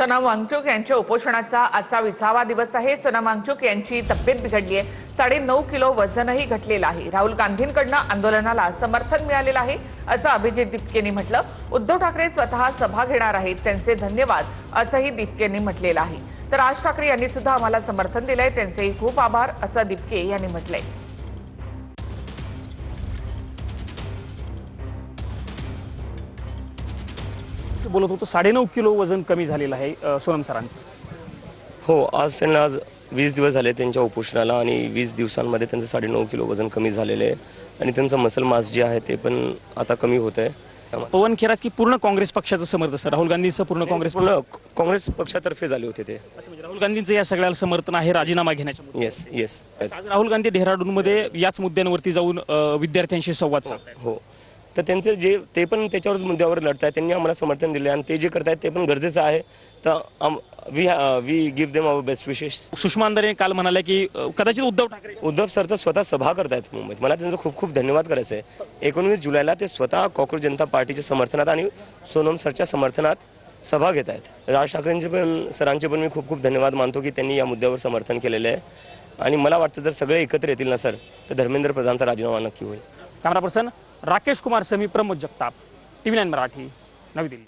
सोनम वांगचुक यांच्या उपोषणाचा आजचा 20वा दिवस आहे। सोनम वांगचुक यांची तब्येत बिघडली आहे। 9.5 किलो वजनही घटलेलं आहे। राहुल गांधींकडून आंदोलनाला समर्थन मिळालेलं आहे असं अभिजित दीपकेंनी म्हटलं। उद्धव ठाकरे स्वतः सभा घेणार आहेत, त्यांचे धन्यवाद असंही दीपकेंनी म्हटलेलं आहे। तर राज ठाकरे यांनी सुद्धा आम्हाला समर्थन दिलंय, त्यांचेही खूप आभार असं दीपके यांनी म्हटलंय। बोलत होतो 9.5 किलो वजन कमी झालेलं आहे सोनम सरांचं। हो, आज 20 दिवस झाले त्यांच्या उपोषणाला आणि 20 दिवसांमध्ये त्यांचं 9.5 किलो वजन कमी झालेलं आहे आणि त्यांचं मसल मास जे आहे ते पण आता कमी होत आहे। पवन खेराज की पूर्ण काँग्रेस पक्षाचं समर्थन असतं, राहुल गांधींचं पूर्ण काँग्रेस पक्षातर्फे झाले होते ते। म्हणजे राहुल गांधींचं या सगळ्याला समर्थन आहे राजीनामा घेण्याच्या। येस। आज राहुल गांधी डेहराडूनमध्ये याच मुद्द्यांवरती जाऊन विद्यार्थ्यांशी संवाद साधतात। हो, तर त्यांचे जे ते पण त्याच्यावर मुद्द्यावर लढतायत, त्यांनी आम्हाला समर्थन दिले आणि ते जे करतायत ते पण गरजेचं आहे। तर we give them our best wishes. Sushma Andhare काल म्हणाले की कदाचित उद्धव सर तर स्वतः सभा करतायत मुंबईत, मला त्यांचं खूप खूप धन्यवाद करायचं आहे। 19 जुलैला ते स्वतः कॉकरोच जनता पार्टीच्या समर्थनात आणि सोनम सरच्या समर्थनात सभा घेत आहेत। राज ठाकरेंचे पण सरांचे पण मी खूप खूप धन्यवाद मानतो की त्यांनी या मुद्द्यावर समर्थन केलेलं आहे आणि मला वाटतं जर सगळे एकत्र येतील ना सर, तर धर्मेंद्र प्रधानचा राजीनामा नक्की होईल। कॅमेरा पर्सन राकेश कुमार समी, प्रमोद जगताप, TV9 मराठी, नवी दिल्ली।